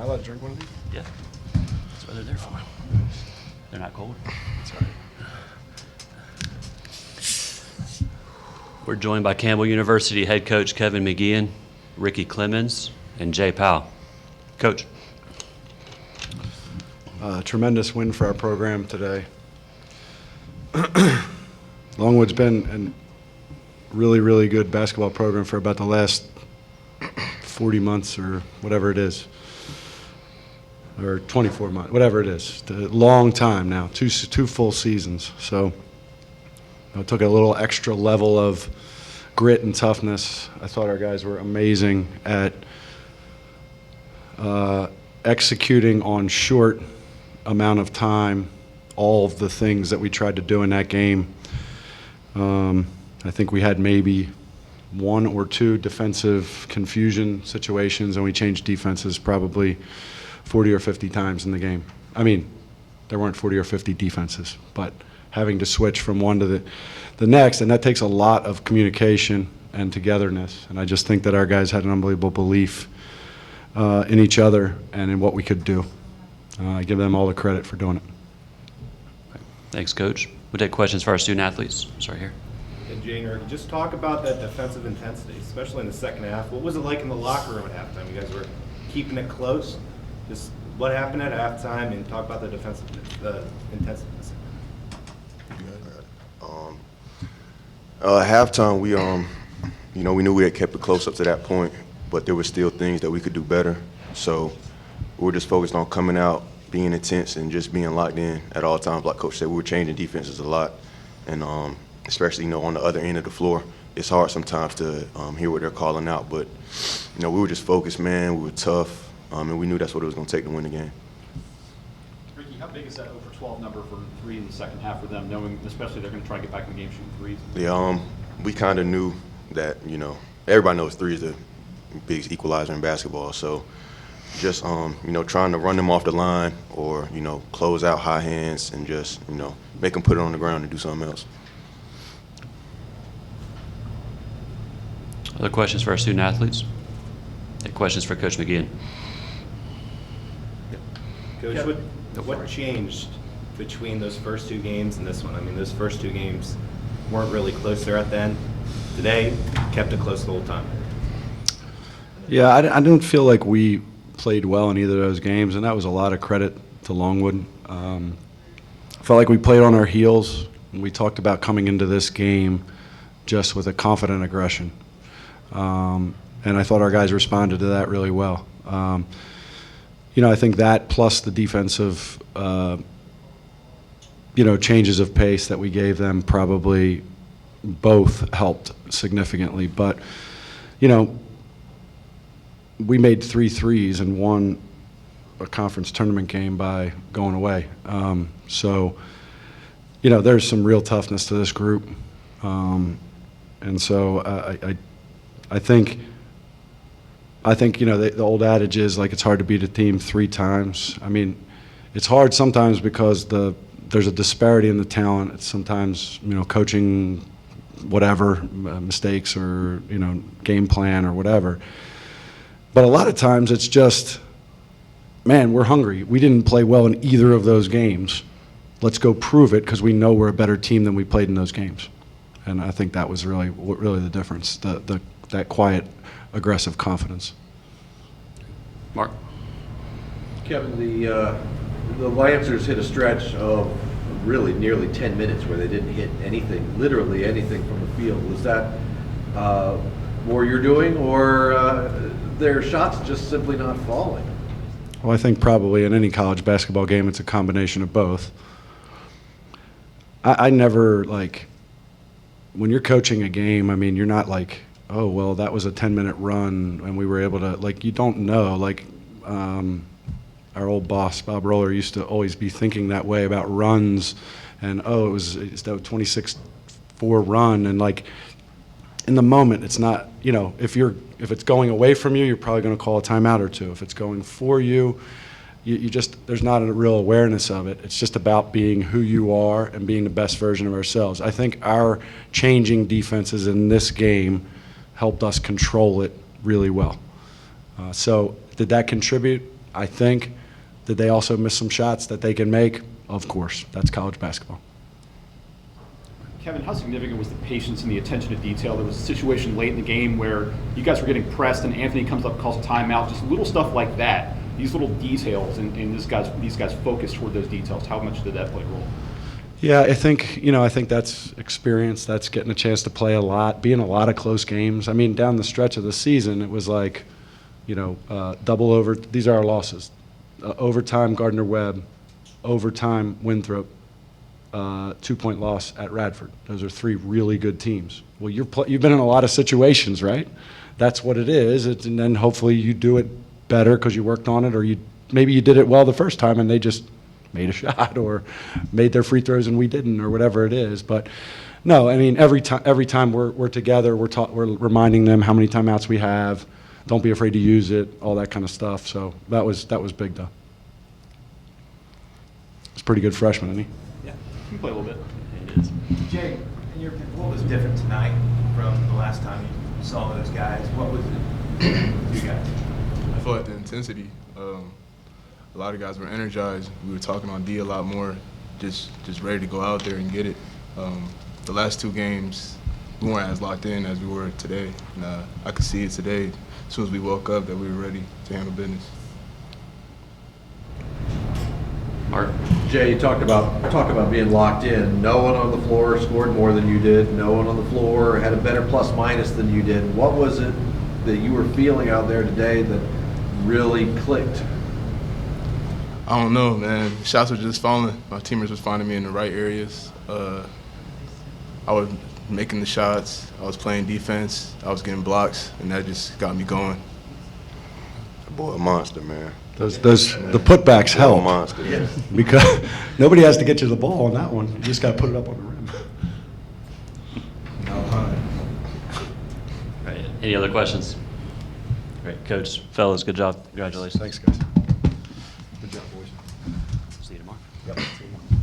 I allowed to drink one of these? Yeah, that's what they're there for. They're not cold. That's all right. We're joined by Campbell University head coach Kevin McGeehan, Ricky Clemens, and Jay Powell. Coach. Tremendous win for our program today. Longwood's been a really, really good basketball program for about the last 40 months or whatever it is, or 24 months, whatever it is. A long time now, two full seasons. So it took a little extra level of grit and toughness. I thought our guys were amazing at executing on short amount of time all of the things that we tried to do in that game. I think we had maybe one or two defensive confusion situations, and we changed defenses probably 40 or 50 times in the game. I mean, there weren't 40 or 50 defenses, but having to switch from one to the next, and that takes a lot of communication and togetherness. And I just think that our guys had an unbelievable belief in each other and in what we could do. I give them all the credit for doing it. Thanks, Coach. We'll take questions for our student athletes. Sorry, here. And Jane, just talk about that defensive intensity, especially in the second half. What was it like in the locker room at halftime? You guys were keeping it close. Just what happened at halftime, and talk about the defensive intensity. Halftime, we knew we had kept it close up to that point, but there were still things that we could do better. So we were just focused on coming out, being intense, and just being locked in at all times. Like Coach said, we were changing defenses a lot, and especially on the other end of the floor, it's hard sometimes to hear what they're calling out. But we were just focused, man. We were tough, and we knew that's what it was going to take to win the game. Ricky, how big is that 0 for 12 number for three in the second half for them, knowing especially they're going to try to get back in the game shooting threes? Yeah, we kind of knew that, everybody knows three is the biggest equalizer in basketball. So just, trying to run them off the line or, close out high hands and just, make them put it on the ground and do something else. Other questions for our student athletes? Any questions for Coach McGeehan? Coach, what changed between those first two games and this one? I mean, those first two games weren't really close there at the end. Today, kept it close the whole time. Yeah, I didn't feel like we played well in either of those games, and that was a lot of credit to Longwood. I felt like we played on our heels, and we talked about coming into this game just with a confident aggression. And I thought our guys responded to that really well. I think that plus the defensive, changes of pace that we gave them probably both helped significantly. But, we made 3 threes and won a conference tournament game by going away. So, there's some real toughness to this group. And so I think the old adage is like it's hard to beat a team 3 times. I mean, it's hard sometimes because there's a disparity in the talent. It's sometimes coaching, whatever mistakes or game plan or whatever. But a lot of times it's just, man, we're hungry. We didn't play well in either of those games. Let's go prove it because we know we're a better team than we played in those games. And I think that was really the difference, that quiet, aggressive confidence. Mark? Kevin, the Lancers hit a stretch of really nearly 10 minutes where they didn't hit anything, literally anything from the field. Was that more you're doing, or their shots just simply not falling? Well, I think probably in any college basketball game it's a combination of both. I never, when you're coaching a game, I mean, you're not like, oh, well, that was a 10-minute run and we were able to, you don't know. Our old boss, Bob Roller, used to always be thinking that way about runs and, it's that 26-4 run. And, in the moment, it's not, if it's going away from you, you're probably going to call a timeout or two. If it's going for you, there's not a real awareness of it. It's just about being who you are and being the best version of ourselves. I think our changing defenses in this game helped us control it really well. So did that contribute? I think. Did they also miss some shots that they can make? Of course. That's college basketball. Kevin, how significant was the patience and the attention to detail? There was a situation late in the game where you guys were getting pressed and Anthony comes up, calls a timeout, just little stuff like that. These little details and these guys focused toward those details. How much did that play a role? Yeah, I think that's experience. That's getting a chance to play a lot, be in a lot of close games. I mean, down the stretch of the season, it was like, double over. These are our losses. Overtime, Gardner-Webb. Overtime, Winthrop. 2-point loss at Radford. Those are 3 really good teams. Well, you've been in a lot of situations, right? That's what it is. And then hopefully you do it better because you worked on it, or maybe you did it well the first time and they just made a shot or made their free throws and we didn't, or whatever it is. But no, I mean, every time we're together, we're reminding them how many timeouts we have. Don't be afraid to use it, all that kind of stuff. So that was big, though. He's a pretty good freshman, isn't he? Yeah, you can play a little bit. It is. Jay, in your opinion, what was different tonight from the last time you saw those guys? What was it for you guys? I feel like the intensity. A lot of guys were energized. We were talking on D a lot more, just ready to go out there and get it. The last 2 games, we weren't as locked in as we were today. And I could see it today, as soon as we woke up, that we were ready to handle business. Mark? Jay, you talked about being locked in. No one on the floor scored more than you did. No one on the floor had a better plus minus than you did. What was it that you were feeling out there today that really clicked? I don't know, man. Shots were just falling. My teammates was finding me in the right areas. I was making the shots. I was playing defense. I was getting blocks, and that just got me going. That boy a monster, man. The putbacks Boy a help. monster. Yeah. Because nobody has to get you the ball on that one. You just got to put it up on the rim. All right. Any other questions? Great. Coach, fellas, good job. Congratulations. Thanks, guys. See you tomorrow. Yep. See you tomorrow.